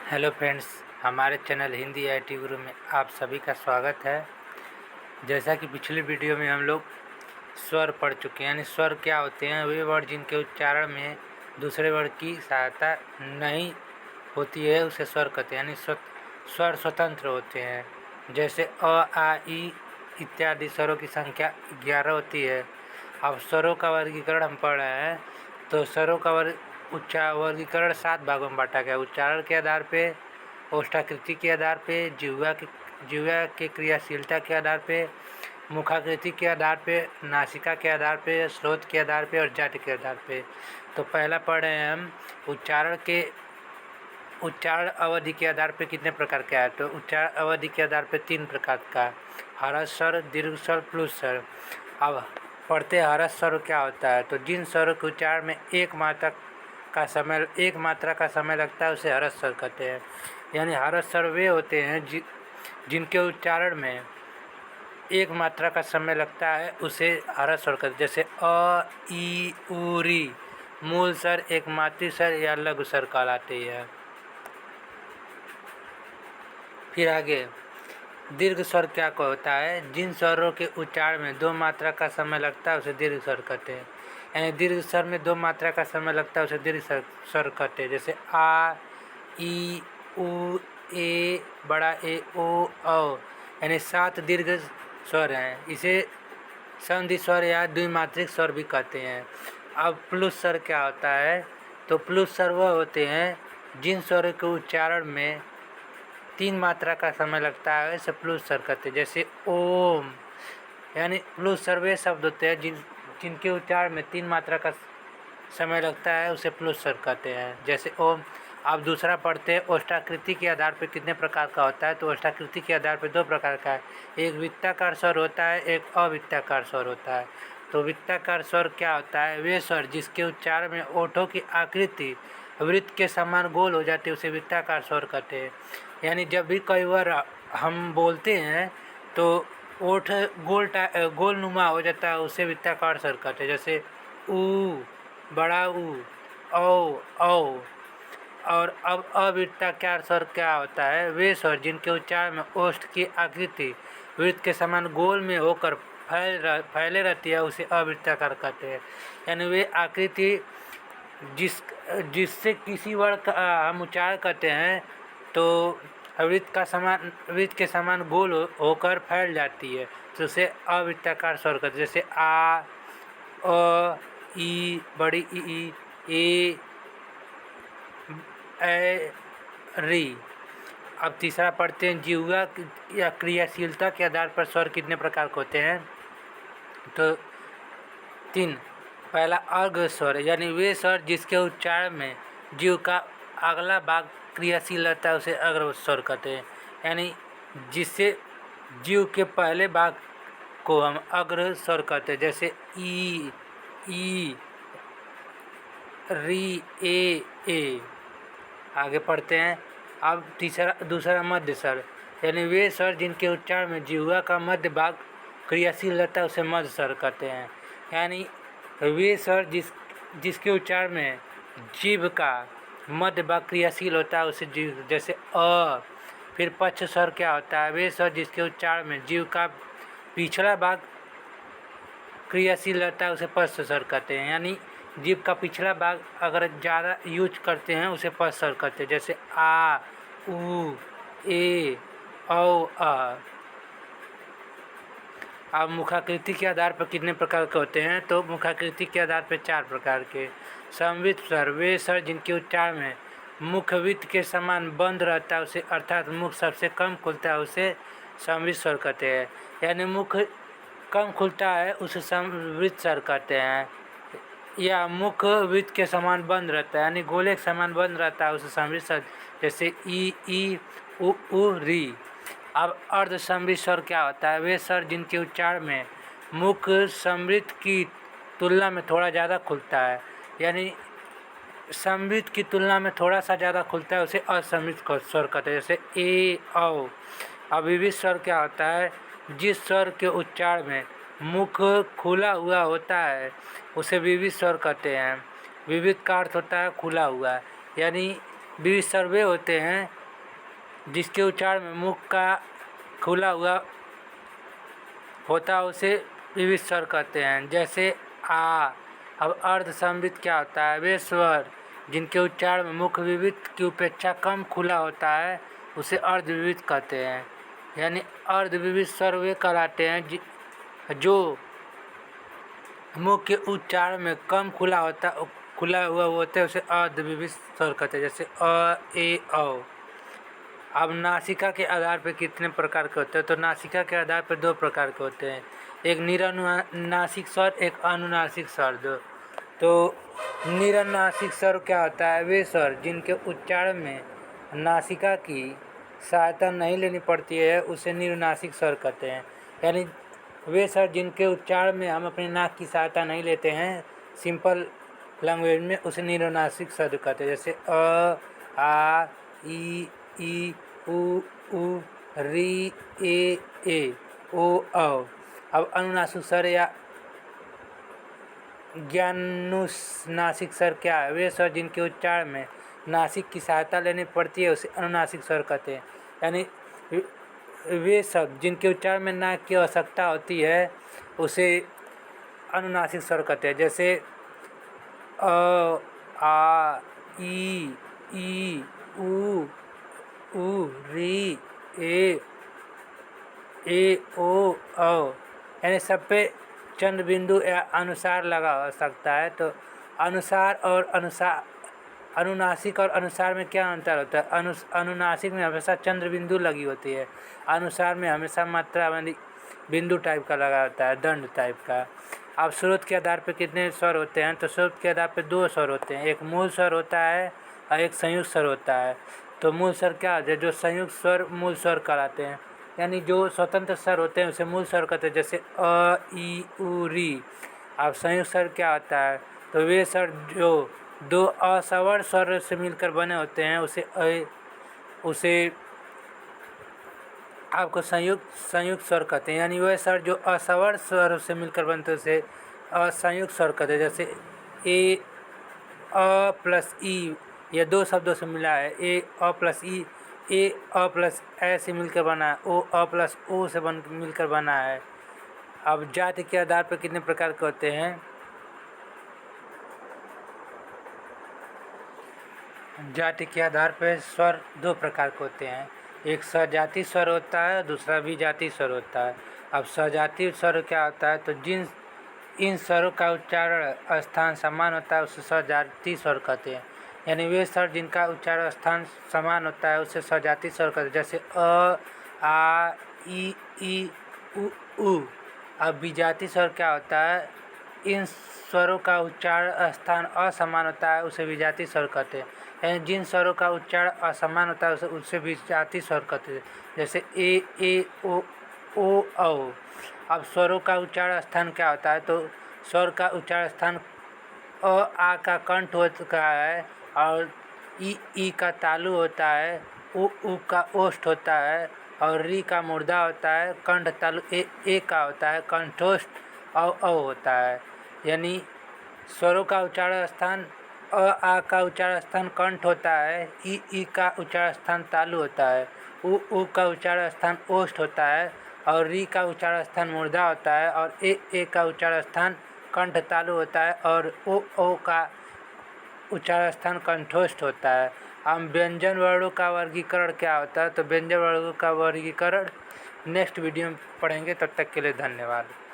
Hello friends, हमारे channel Hindi IT गुरु में आप सभी का स्वागत है। जैसा कि पिछली वीडियो में हम लोग स्वर पढ़ चुके हैं, यानी स्वर क्या होते हैं, वे वर्ड जिनके उच्चारण में दूसरे वर्ड की सहायता नहीं होती है उसे स्वर कहते हैं, यानी स्वर स्वतंत्र होते हैं। जैसे अ, आ, ई इत्यादि स्वरों की संख्या 11 होती है। अब स्वरों का वर्गीकरण हम पढ़ रहे हैं, तो स्वरों का वर्गीकरण 7 भागों में बांटा गया। उच्चारण के आधार पे, ओष्ठाकृति के आधार पे, जिह्वा के क्रियाशीलता के आधार पे, मुखाकृति के आधार पे, नासिका के आधार पे, स्रोत के आधार पे और जाति के आधार पे। तो पहला पढ़ रहे हैं हम उच्चारण अवधि के आधार पे कितने प्रकार का है। तो उच्चारण अवधि के आधार पे 3 प्रकार का, ह्रस्व स्वर, दीर्घ स्वर, प्लुत स्वर। अब पढ़ते हैं ह्रस्व स्वर क्या होता है। तो जिन स्वरों के उच्चारण में एक मात्रा का समय लगता है उसे ह्रस्व स्वर कहते हैं। यानी ह्रस्व स्वर वे होते हैं जिनके उच्चारण में एक मात्रा का समय लगता है उसे ह्रस्व स्वर कहते हैं। जैसे अ, ई, उ, री मूल स्वर, एक मात्री स्वर या लघु स्वर कहलाते हैं। फिर आगे दीर्घ स्वर क्या होता है। जिन स्वरों के उच्चारण में 2 मात्रा का समय लगता है उसे दीर्घ स्वर कहते हैं। यानी दीर्घ स्वर में 2 मात्रा का समय लगता है उसे दीर्घ स्वर कहते हैं। जैसे आ, ई, उ, ए, बड़ा ए, ओ, औ, यानी 7 दीर्घ स्वर हैं। इसे संधि स्वर या द्विमात्रिक स्वर भी कहते हैं। अब प्लुत स्वर क्या होता है। तो प्लुत स्वर वह होते हैं जिन स्वरों के उच्चारण में 3 मात्रा का समय लगता है इसे प्लुत स्वर कहते हैं। जैसे ओम, यानी प्लुत स्वर वे शब्द होते हैं जिनके उच्चारण में 3 मात्रा का समय लगता है उसे प्लुत स्वर कहते हैं। जैसे ओम। अब दूसरा पढ़ते हैं ओष्ठाकृति के आधार पर कितने प्रकार का होता है। तो ओष्ठाकृति के आधार पर 2 प्रकार का है, एक वृत्ताकार स्वर होता है, एक अवृत्ताकार स्वर होता है। तो वृत्ताकार स्वर क्या होता है, वे स्वर जिसके उच्चारण में ओठों की आकृति वृत्त के समान गोल हो जाती है उसे वृत्ताकार स्वर कहते हैं। यानी जब भी कई बार हम बोलते हैं तो ओठ गोल नुमा हो जाता है उसे वृत्ताकार स्वर कहते हैं। जैसे ऊ, बड़ा ऊ, औ। और अब अवृत्ताकार स्वर क्या होता है, वे स्वर जिनके उच्चारण में ओष्ठ की आकृति वृत्त के समान गोल में होकर फैले रहती है उसे अवृत्ताकार कहते हैं। यानी वे आकृति जिससे किसी वर्ण का हम उच्चारण करते हैं तो वृत्त के समान गोल होकर फैल जाती है तो उसे अवृत्ताकार स्वर कहते हैं। जैसे आ, अ, ई, बड़ी ई, ए, री। अब तीसरा पढ़ते हैं जिह्वा या क्रियाशीलता के आधार पर स्वर कितने प्रकार के होते हैं। तो 3। पहला अर्घ स्वर, यानी वे स्वर जिसके उच्चारण में जीव का अगला भाग क्रियाशील रहता है उसे अग्र स्वर कहते हैं। यानी जिससे जीव के पहले भाग को हम अग्र स्वर कहते हैं। जैसे ई, री, ए। आगे पढ़ते हैं। अब दूसरा मध्य स्वर, यानी वे स्वर जिनके उच्चारण में जिह्वा का मध्य भाग क्रियाशील रहता है उसे मध्य स्वर कहते हैं। यानी वे स्वर जिसके उच्चारण में जीभ का मध्य भाग क्रियाशील होता है उसे जीभ। जैसे अ। फिर पक्ष स्वर क्या होता है, वे स्वर जिसके उच्चारण में जीभ का पिछला भाग क्रियाशील रहता है उसे पश्च स्वर कहते हैं। यानी जीभ का पिछला भाग अगर ज़्यादा यूज करते हैं उसे पश्च स्वर कहते हैं। जैसे आ, उ, ए, औ, अ। अब मुखाकृति के आधार पर कितने प्रकार के होते हैं। तो मुखाकृति के आधार पर 4 प्रकार के। संवृत स्वर, वे स्वर जिनके उच्चारण में मुखवृत्त के समान बंद रहता है उसे, अर्थात मुख सबसे कम खुलता है उसे संवृत स्वर कहते हैं। यानी मुख कम खुलता है उसे संवृत स्वर कहते हैं। या मुख वृत्त के समान बंद रहता है, यानी गोले के समान बंद रहता है उसे संवृत स्वर। जैसे ई, उ, री। अब अर्ध संवृत स्वर क्या होता है, वे स्वर जिनके उच्चारण में मुख संवृत की तुलना में थोड़ा ज़्यादा खुलता है, यानी संवृत की तुलना में थोड़ा सा ज़्यादा खुलता है उसे असंवृत स्वर कहते हैं। जैसे ए, औ। अब विविध स्वर क्या होता है, जिस स्वर के उच्चारण में मुख खुला हुआ होता है उसे विविध स्वर कहते हैं। विविध का अर्थ होता है खुला हुआ, यानी विविध स्वर वे होते हैं जिसके उच्चारण में मुख का खुला हुआ होता है, उसे विविध स्वर कहते हैं। जैसे आ। अब अर्ध संवृत क्या होता है? वे स्वर जिनके उच्चारण में मुख विविध की अपेक्षा कम खुला होता है उसे अर्ध विविध कहते हैं। यानी अर्ध विविध स्वर वे कहलाते हैं जो मुख के उच्चारण में कम खुला हुआ होते हैं, उसे अर्ध विविध स्वर कहते हैं। जैसे अ, ए, औ। अब नासिका के आधार पर कितने प्रकार के होते हैं? तो नासिका के आधार पर 2 प्रकार के होते हैं, एक निरनुनासिक स्वर, एक अनुनासिक स्वर। तो निरनुनासिक स्वर क्या होता है? वे स्वर जिनके उच्चारण में नासिका की सहायता नहीं लेनी पड़ती है उसे निरनुनासिक स्वर कहते हैं। यानी वे स्वर जिनके उच्चारण में हम अपनी नाक की सहायता नहीं लेते हैं, सिंपल लैंग्वेज में उसे निरनुनासिक स्वर कहते हैं। जैसे अ, आ, ई, उ, री, ए, ओ, औ। अब अनुनासिक स्वर या ज्ञानुनासिक स्वर क्या है? वे स्वर जिनके उच्चारण में नासिक की सहायता लेनी पड़ती है उसे अनुनासिक स्वर कहते हैं। यानी वे शब्द जिनके उच्चारण में नाक की आवश्यकता होती है उसे अनुनासिक स्वर कहते हैं। जैसे अ, आ, ई, उ, री, ए, ओ, औ। यानी सब पे चंद्र बिंदु या अनुसार लगा हो सकता है। तो अनुनासिक और अनुसार में क्या अंतर होता है? अनुनासिक में हमेशा चंद्र बिंदु लगी होती है, अनुसार में हमेशा मात्रा बिंदु टाइप का लगा होता है, दंड टाइप का। अब स्रोत के आधार पर कितने स्वर होते हैं? तो स्रोत के आधार पर 2 स्वर होते हैं, एक मूल स्वर होता है और एक संयुक्त स्वर होता है। तो मूल स्वर क्या होता है? जो संयुक्त स्वर मूल स्वर कहलाते हैं। यानी जो स्वतंत्र स्वर होते हैं उसे मूल स्वर कहते हैं। जैसे अ, ई, उ, री। अब संयुक्त स्वर क्या होता है? तो वे स्वर जो 2 असवर स्वर से मिलकर बने होते हैं उसे आपको संयुक्त स्वर कहते हैं। यानी वह स्वर जो असवर स्वर से मिलकर बनते हैं उसे असंयुक्त स्वर कहते हैं। जैसे ए, अ प्लस ई, ये 2 शब्दों से मिला है। ए, अ प्लस ई, ए, अ प्लस ए से मिलकर बना है, ओ, अ प्लस ओ से मिलकर बना है। अब जाति के आधार पर कितने प्रकार के होते हैं? जाति के आधार पर स्वर 2 प्रकार के होते हैं, एक सजातीय स्वर होता है, दूसरा विजातीय स्वर होता है। अब सजातीय स्वर क्या होता है? तो इन स्वरों का उच्चारण स्थान समान होता है उसे सजातीय स्वर कहते हैं। यानी वे स्वर जिनका उच्चारण स्थान समान होता है उसे सजातीय स्वर कहते हैं। जैसे अ, आ, ई, उ। अब विजातीय स्वर क्या होता है? इन स्वरों का उच्चारण स्थान असमान होता है उसे विजातीय स्वर कहते हैं। यानी जिन स्वरों का उच्चारण असमान होता है उसे विजातीय स्वर कहते हैं। जैसे ए, ओ, औ। अब स्वरों का उच्चारण स्थान क्या होता है? तो स्वर का उच्चारण स्थान आ का कंठ होता है और ई का तालु होता है, उ का ओष्ठ होता है और री का मुर्दा होता है, कंठ तालु ए का होता है, कंठोष्ठ औ होता है। यानी स्वरों का उच्चारण स्थान आ का उच्चारण स्थान कंठ होता है, ई का उच्चारण स्थान तालु होता है, उ का उच्चारण स्थान ओष्ठ होता है और री का उच्चारण स्थान मुर्दा होता है और ए का उच्चारण स्थान कंठ तालु होता है और ओ का उच्चारण स्थान कंठोष्ठ होता है। हम व्यंजन वर्णों का वर्गीकरण क्या होता है? तो व्यंजन वर्णों का वर्गीकरण नेक्स्ट वीडियो में पढ़ेंगे। तब तक के लिए धन्यवाद।